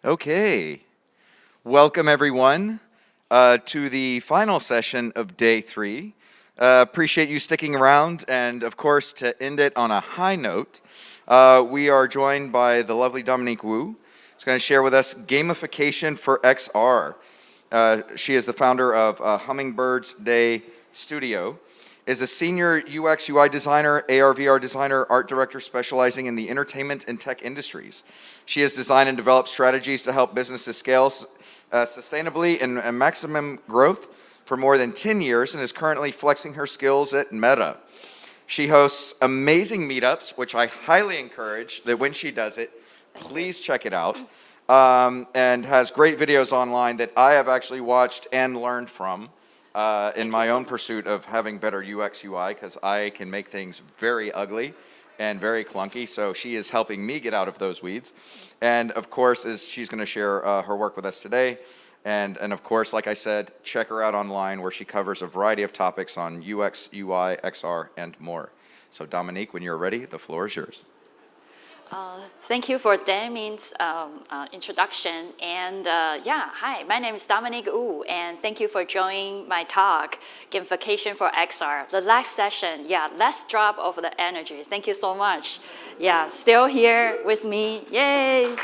Okay, welcome everyone to the final session of day 3. Appreciate you sticking around, and of course, to end it on a high note, we are joined by the lovely Dominique Wu. She's going to share with us Gamification for XR. She is the founder of Hummingbird's Day Studio, is a senior UX UI designer, AR VR designer, art director specializing in the entertainment and tech industries. She has designed and developed strategies to help businesses scale sustainably and maximum growth for more than 10 years and is currently flexing her skills at Meta. She hosts amazing meetups, which I highly encourage that when she does it, please check it out, and has great videos online that I have actually watched and learned from in my own pursuit of having better UX UI, because I can make things very ugly and very clunky, so she is helping me get out of those weeds. And of course, she's going to share her work with us today. And of course, like I said, check her out online where she covers a variety of topics on UX, UI, XR, and more. So Dominique, when you're ready, the floor is yours. Thank you for Damien's introduction. And hi, my name is Dominique Wu, and thank you for joining my talk, Gamification for XR. The last session, let's drop off the energy. Thank you so much. Yeah, still here with me, yay.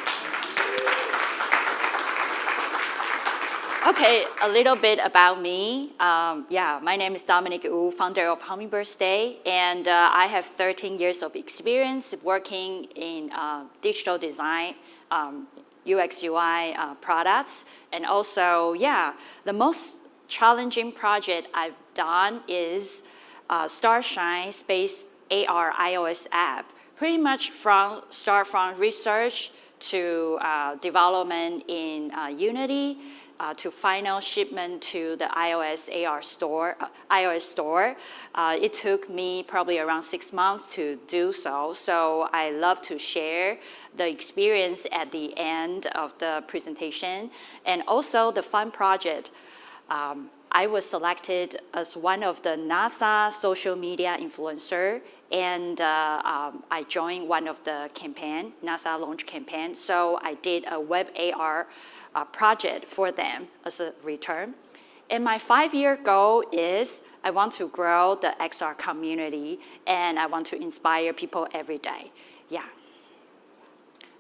Okay, a little bit about me. My name is Dominique Wu, founder of Hummingbird's Day, and I have 13 years of experience working in digital design, UX, UI products, and also, the most challenging project I've done is Starshine Space AR iOS app. Pretty much start from research to development in Unity, to final shipment to the iOS store. It took me probably around 6 months to do so. So I love to share the experience at the end of the presentation. And also the fun project. I was selected as one of the NASA social media influencer, and I joined one of the campaign, NASA launch campaign. So I did a web AR project for them as a return. And my 5-year goal is I want to grow the XR community, and I want to inspire people every day. Yeah.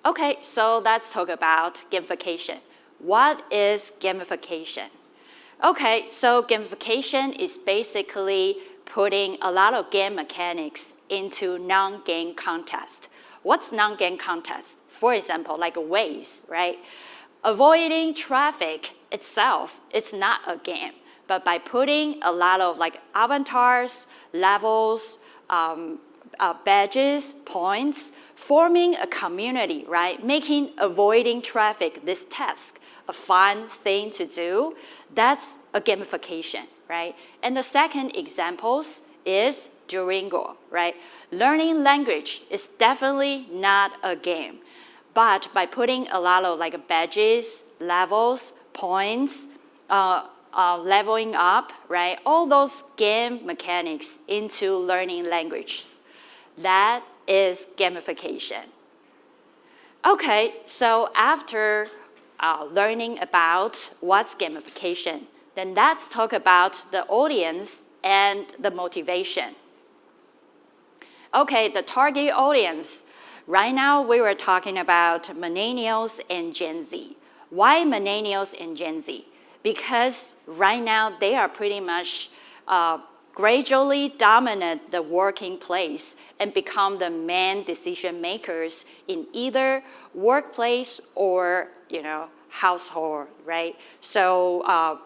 Okay, so let's talk about gamification. What is gamification? Okay, so gamification is basically putting a lot of game mechanics into non-game contest. What's non-game contest? For example, like a Waze, right? Avoiding traffic itself, it's not a game, but by putting a lot of like avatars, levels, badges, points, forming a community, right? Making avoiding traffic this task a fun thing to do, that's a gamification, right? And the second examples is Duolingo, right? Learning language is definitely not a game. But by putting a lot of like badges, levels, points, leveling up, right? All those game mechanics into learning languages. That is gamification. Okay, so after learning about what's gamification, then let's talk about the audience and the motivation. Okay, the target audience. Right now, we were talking about millennials and Gen Z. Why millennials and Gen Z? Because right now, they are pretty much gradually dominate the working place and become the main decision makers in either workplace or household, right? So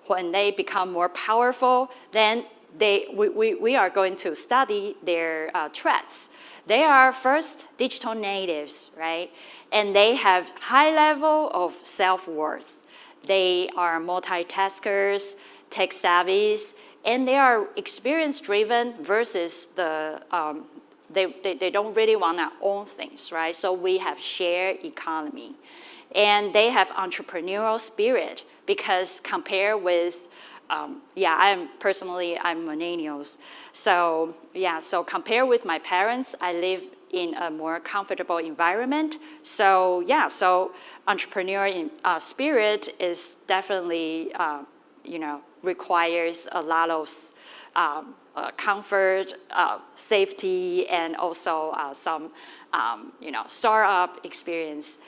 when they become more powerful, then we are going to study their threats. They are first digital natives, right? And they have high level of self-worth. They are multitaskers, tech savvies, and they are experience-driven versus they don't really want to own things, right? So we have shared economy. And they have entrepreneurial spirit because compared with I'm millennials. So compared with my parents, I live in a more comfortable environment. So yeah, so entrepreneur spirit is definitely, requires a lot of comfort, safety, and also some, startup experience.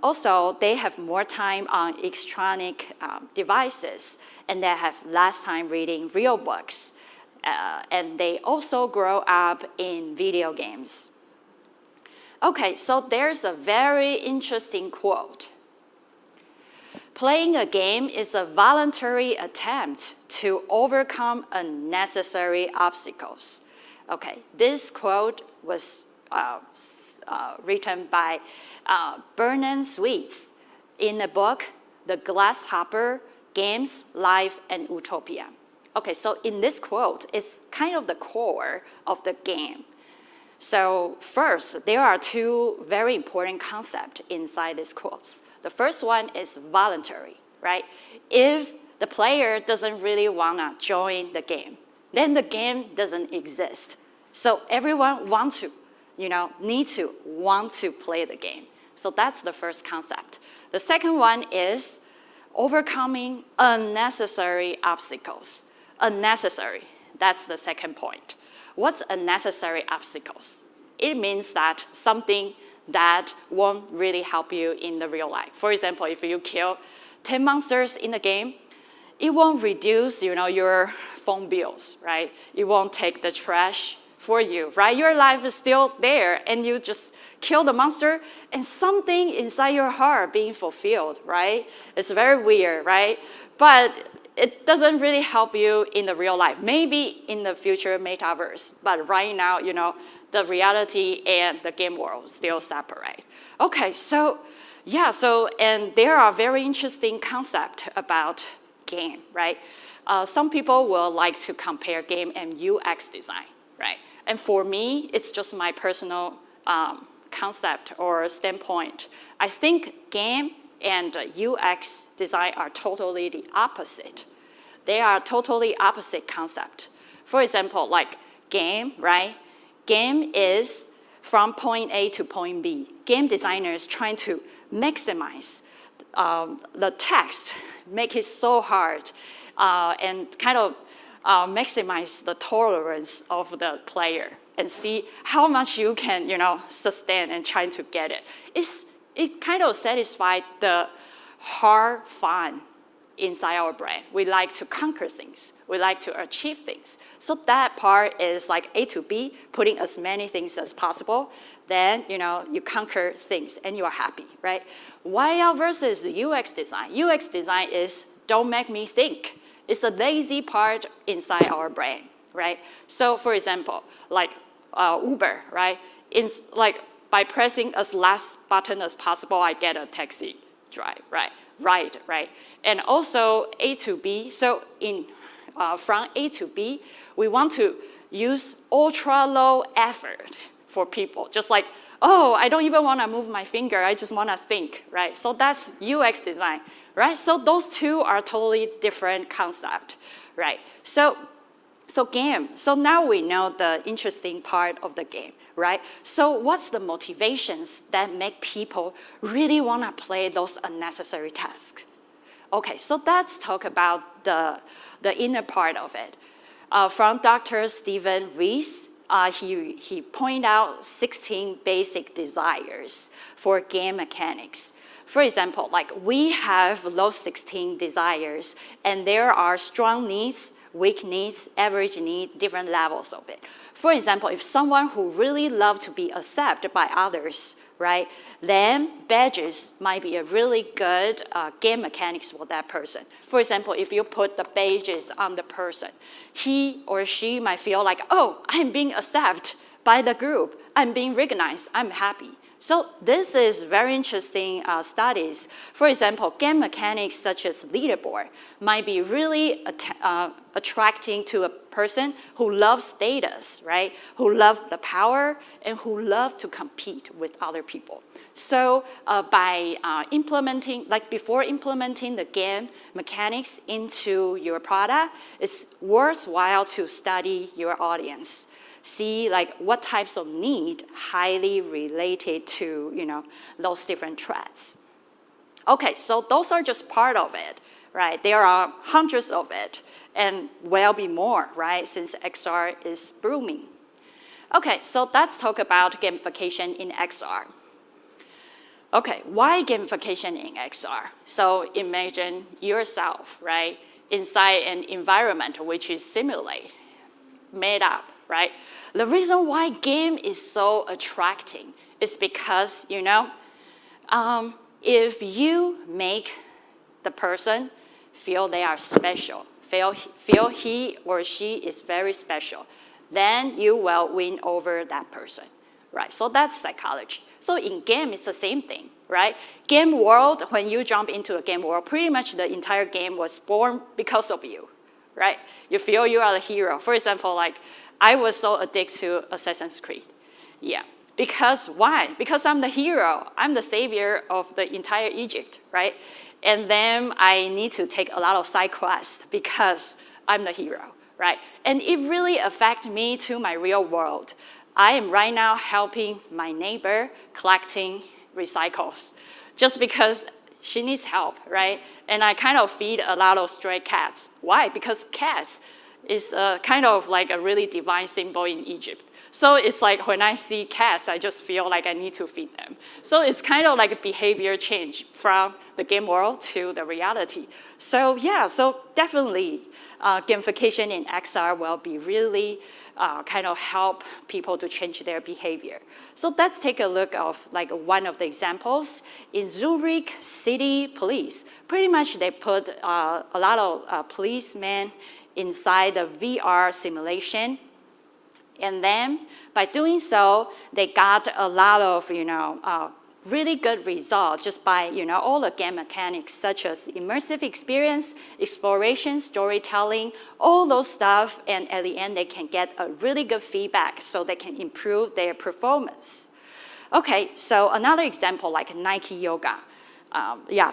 Also, they have more time on electronic devices, and they have less time reading real books. And they also grow up in video games. Okay, so there's a very interesting quote. Playing a game is a voluntary attempt to overcome unnecessary obstacles. Okay, this quote was written by Bernard Sweets in the book, The Grasshopper, Games, Life, and Utopia. Okay, so in this quote, it's kind of the core of the game. So first, there are two very important concepts inside these quotes. The first one is voluntary, right? If the player doesn't really want to join the game, then the game doesn't exist. So everyone wants to, need to want to play the game. So that's the first concept. The second one is overcoming unnecessary obstacles. Unnecessary, that's the second point. What's unnecessary obstacles? It means that something that won't really help you in the real life. For example, if you kill 10 monsters in the game, it won't reduce, your phone bills, right? It won't take the trash for you, right? Your life is still there, and you just kill the monster, and something inside your heart being fulfilled, right? It's very weird, right? But it doesn't really help you in the real life. Maybe in the future metaverse, but right now, the reality and the game world still separate. Okay, so yeah, and there are very interesting concepts about game, right? Some people will like to compare game and UX design, right? And for me, it's just my personal concept or standpoint. I think game and UX design are totally the opposite. They are totally opposite concept. For example, like game, right? Game is from point A to point B. Game designers trying to maximize the text, make it so hard, and kind of maximize the tolerance of the player and see how much you can, sustain and trying to get it. It kind of satisfies the hard fun inside our brain. We like to conquer things. We like to achieve things. So that part is like A to B, putting as many things as possible. Then, you conquer things and you are happy, right? While versus UX design. UX design is don't make me think. It's the lazy part inside our brain, right? So for example, like Uber, right? By pressing as last button as possible, I get a taxi drive, right? Right. And also A to B. So from A to B, we want to use ultra low effort for people. Just like, I don't even want to move my finger. I just want to think, right? So that's UX design, right? So those two are totally different concept, right? So game. So now we know the interesting part of the game, right? So what's the motivations that make people really want to play those unnecessary tasks? Okay, so let's talk about the inner part of it. From Dr. Stephen Rees, he pointed out 16 basic desires for game mechanics. For example, like we have those 16 desires, and there are strong needs, weak needs, average need, different levels of it. For example, if someone who really loves to be accepted by others, right, then badges might be a really good game mechanics for that person. For example, if you put the badges on the person, he or she might feel like, I'm being accepted by the group. I'm being recognized. I'm happy. So this is very interesting studies. For example, game mechanics such as leaderboard might be really attracting to a person who loves status, right? Who loves the power and who love to compete with other people. So by implementing, like before implementing the game mechanics into your product, it's worthwhile to study your audience. see like what types of need highly related to, those different threats. Okay, so those are just part of it, right? There are hundreds of it, and will be more, right, since XR is booming. Okay, so let's talk about gamification in XR. Okay, why gamification in XR? So imagine yourself, right, inside an environment which is simulated, made up, right? The reason why game is so attracting is because, if you make the person feel they are special, feel he or she is very special, then you will win over that person, right? So that's psychology. So in game, it's the same thing, right? Game world, when you jump into a game world, pretty much the entire game was born because of you, right? You feel you are the hero. For example, like I was so addicted to Assassin's Creed. Yeah. Because why? Because I'm the hero. I'm the savior of the entire Egypt, right? And then I need to take a lot of side quests because I'm the hero, right? And it really affects me to my real world. I am right now helping my neighbor collecting recycles just because she needs help, right? And I kind of feed a lot of stray cats. Why? Because cats is kind of like a really divine symbol in Egypt. So it's like when I see cats, I just feel like I need to feed them. So it's kind of like a behavior change from the game world to the reality. So yeah, so definitely gamification in XR will be really kind of help people to change their behavior. So let's take a look of like one of the examples. In Zurich City Police, pretty much they put a lot of policemen inside the VR simulation. And then by doing so, they got a lot of, really good results just by, all the game mechanics such as immersive experience, exploration, storytelling, all those stuff. And at the end, they can get a really good feedback so they can improve their performance. Okay, so another example like Nike Yoga.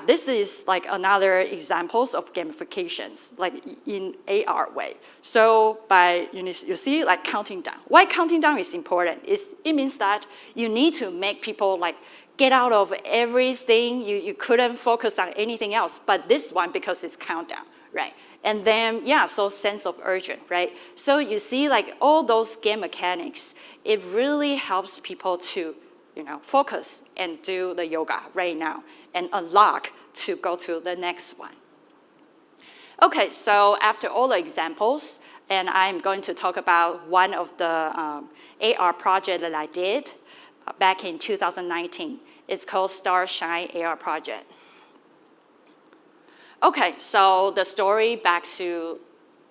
This is like another examples of gamifications, like in AR way. So by, you see like counting down. Why counting down is important? It means that you need to make people like get out of everything. You couldn't focus on anything else, but this one because it's countdown, right? And then, so sense of urgent, right? So you see like all those game mechanics, it really helps people to focus and do the yoga right now and unlock to go to the next one. Okay, so after all the examples, and I'm going to talk about one of the AR project that I did back in 2019. It's called Starlight Air project. Okay, so the story back to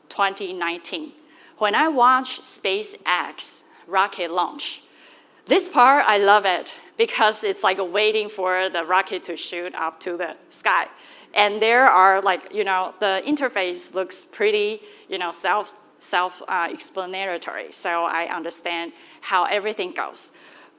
2019. When I watched SpaceX rocket launch, this part, I love it because it's like waiting for the rocket to shoot up to the sky. And there are like, the interface looks pretty, self-explanatory. So I understand how everything goes.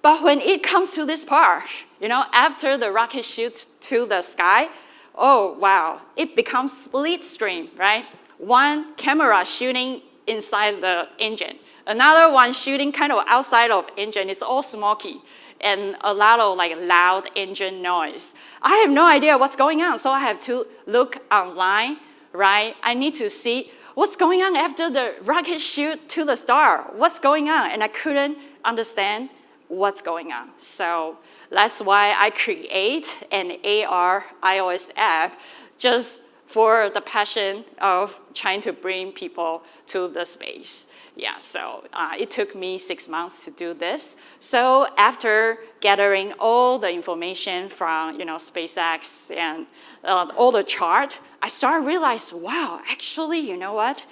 But when it comes to this part, after the rocket shoots to the sky, oh, wow, it becomes split screen, right? One camera shooting inside the engine. Another one shooting kind of outside of engine. It's all smoky and a lot of like loud engine noise. I have no idea what's going on, so I have to look online, right? I need to see what's going on after the rocket shoot to the star. What's going on? And I couldn't understand what's going on. So that's why I create an AR iOS app just for the passion of trying to bring people to the space. Yeah, so it took me 6 months to do this. So after gathering all the information from SpaceX and all the chart, I started to realize, wow, actually, you know what?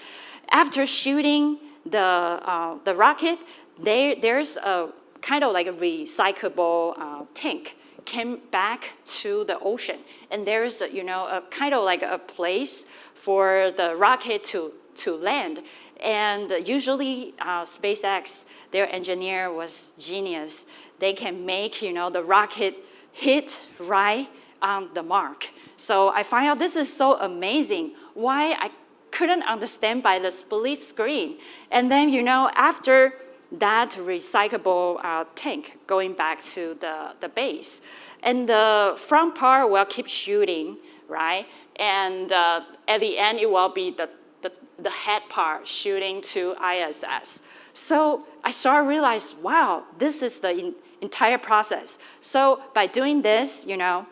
After shooting the rocket, there's a kind of like a recyclable tank came back to the ocean, and there's a kind of like a place for the rocket to land. And usually SpaceX, their engineer was genius. They can make the rocket hit right on the mark. So I find out this is so amazing. Why I couldn't understand by the split screen. And then after that recyclable tank going back to the base. And the front part will keep shooting, right? And at the end, it will be the head part shooting to ISS. So I started to realize, wow, this is the entire process. So by doing this, you know,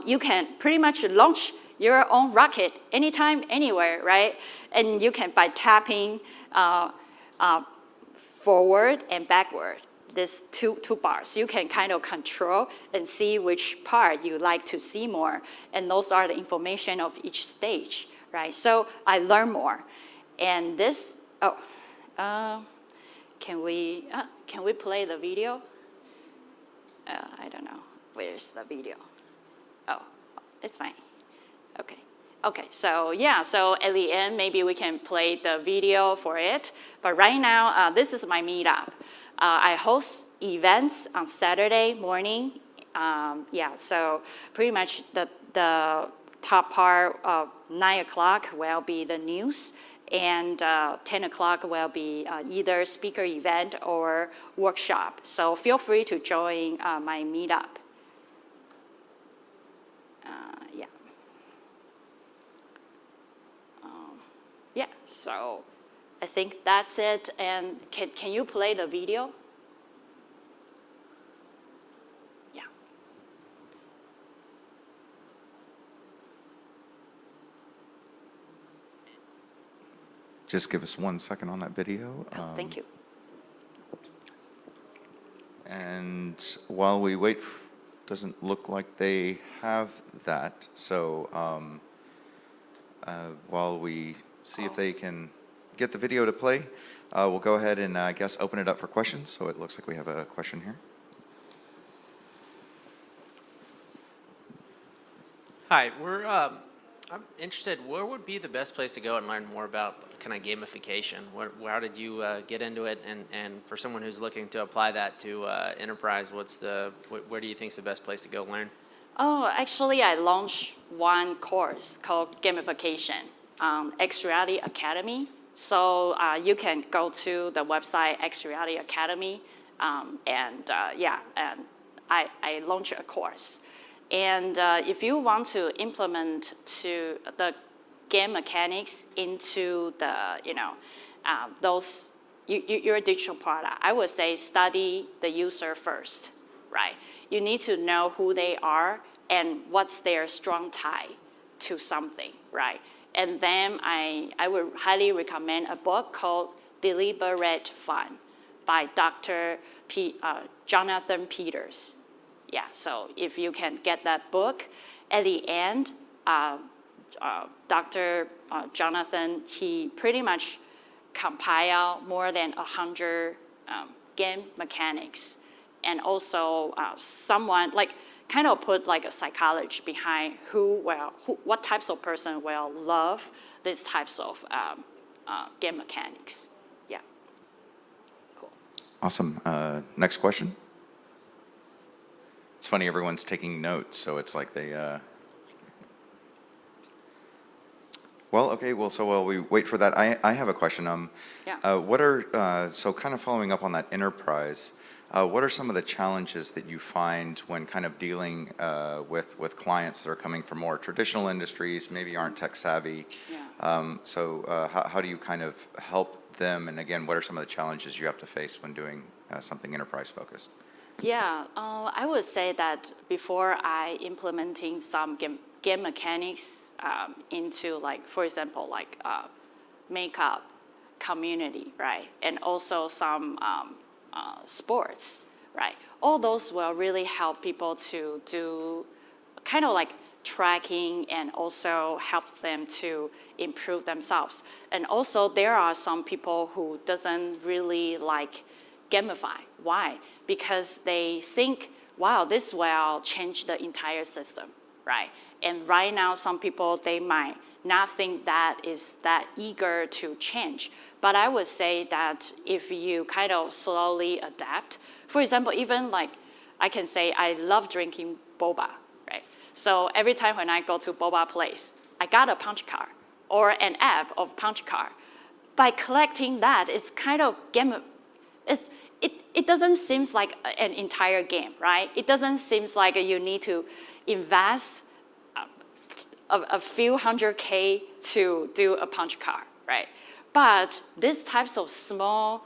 you can pretty much launch your own rocket anytime, anywhere, right? And you can, by tapping forward and backward, these two bars, you can kind of control and see which part you like to see more. And those are the information of each stage, right? So I learn more. And this, can we play the video? I don't know, where's the video? Oh, it's fine. Okay, so yeah, so at the end, maybe we can play the video for it. But right now, this is my meetup. I host events on Saturday morning. Yeah, so pretty much the top part of 9 o'clock will be the news, and 10 o'clock will be either speaker event or workshop. So feel free to join my meetup. Yeah. Yeah, so I think that's it. And can you play the video? Yeah. Just give us 1 second on that video. Thank you. And while we wait, doesn't look like they have that. So while we see if they can get the video to play, we'll go ahead and I guess open it up for questions. So it looks like we have a question here. Hi, I'm interested, where would be the best place to go and learn more about kind of gamification? How did you get into it? And for someone who's looking to apply that to enterprise, where do you think is the best place to go learn? Oh, actually, I launched one course called Gamification, X Reality Academy. So you can go to the website X Reality Academy, and I launched a course. And if you want to implement the game mechanics into your digital product, I would say study the user first, right? You need to know who they are and what's their strong tie to something, right? And then I would highly recommend a book called Deliberate Fun by Dr. Jonathan Peters. Yeah, so if you can get that book, at the end, Dr. Jonathan, he pretty much compiled more than 100 game mechanics, and also someone kind of put like a psychology behind what types of person will love these types of game mechanics. Yeah, cool. Awesome. Next question. It's funny, everyone's taking notes, so it's like they... Well, okay, so while we wait for that, I have a question. So kind of following up on that enterprise, what are some of the challenges that you find when kind of dealing with clients that are coming from more traditional industries, maybe aren't tech savvy? Yeah. How do you kind of help them? And again, what are some of the challenges you have to face when doing something enterprise focused? Yeah, I would say that before I implementing some game mechanics into for example, makeup community, right? And also some sports, right? All those will really help people to do kind of tracking and also helps them to improve themselves. And also there are some people who doesn't really like gamify. Why? Because they think, wow, this will change the entire system, right? And right now, some people, they might not think that is that eager to change. But I would say that if you kind of slowly adapt, for example, even I can say I love drinking boba, right? So every time when I go to boba place, I got a punch card or an app of punch card. By collecting that, it's kind of it doesn't seem like an entire game, right? It doesn't seem like you need to invest a few hundred K to do a punch card, right? But these types of small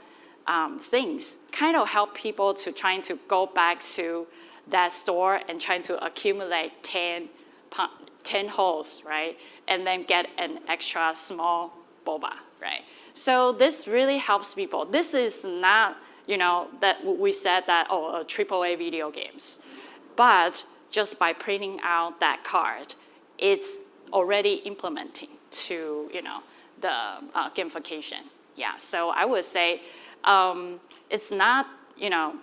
things kind of help people to trying to go back to that store and trying to accumulate 10 holes, right? And then get an extra small boba, right? So this really helps people. This is not, that we said that, AAA video games. But just by printing out that card, it's already implementing to, the gamification. Yeah, so I would say it's not,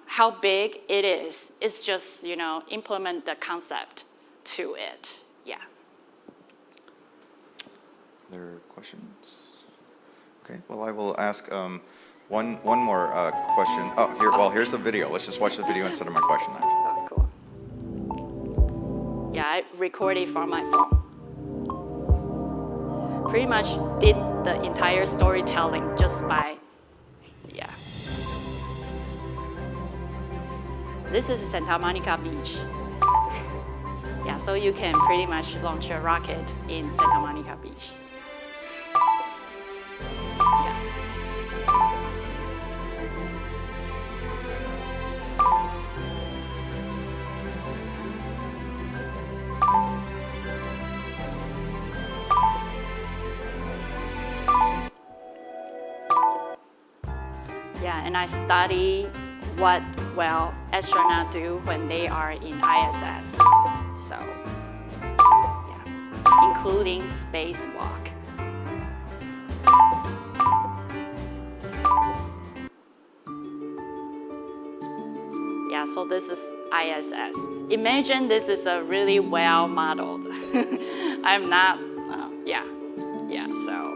how big it is. It's just, implement the concept to it. Yeah. Other questions? Okay, well, I will ask one more question. Oh, here's the video. Let's just watch the video instead of my question then. Oh, cool. Yeah, I recorded from my phone. Pretty much did the entire storytelling just by, yeah. This is Santa Monica Beach. Yeah, so you can pretty much launch a rocket in Santa Monica Beach. Yeah. Yeah, and I study what, astronauts do when they are in ISS. So, yeah, including spacewalk. Yeah, so this is ISS. Imagine this is a really well modeled. I'm not, yeah, so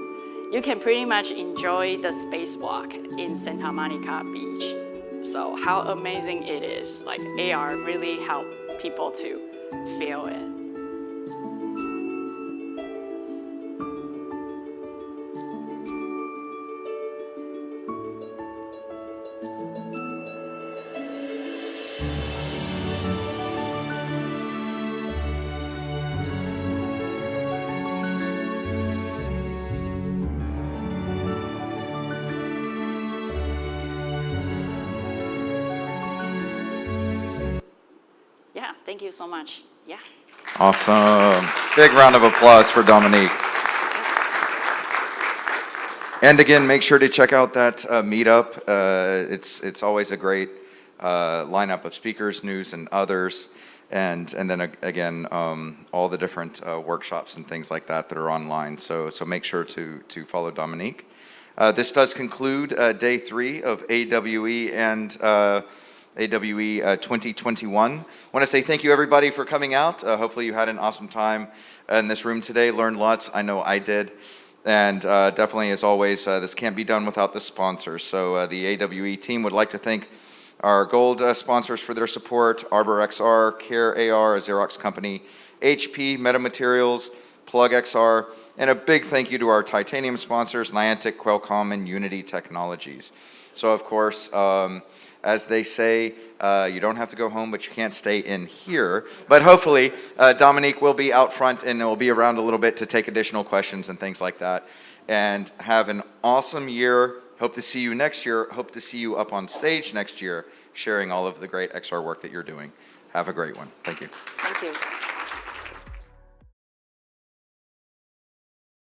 you can pretty much enjoy the spacewalk in Santa Monica Beach. So how amazing it is. Like AR really help people to feel it. Yeah, thank you so much. Yeah. Awesome. Big round of applause for Dominique. And again, make sure to check out that meetup. It's always a great lineup of speakers, news, and others. And then again, all the different workshops and things like that are online. So make sure to follow Dominique. This does conclude day 3 of AWE and AWE 2021. I want to say thank you everybody for coming out. Hopefully you had an awesome time in this room today, learned lots. I know I did. And definitely, as always, this can't be done without the sponsors. So the AWE team would like to thank our gold sponsors for their support: Arbor XR, Care AR, a Xerox company, HP, Metamaterials, Plug XR, and a big thank you to our titanium sponsors, Niantic, Qualcomm, and Unity Technologies. So of course, as they say, you don't have to go home, but you can't stay in here. But hopefully, Dominique will be out front and will be around a little bit to take additional questions and things like that. And have an awesome year. Hope to see you next year. Hope to see you up on stage next year, sharing all of the great XR work that you're doing. Have a great one. Thank you. Thank you.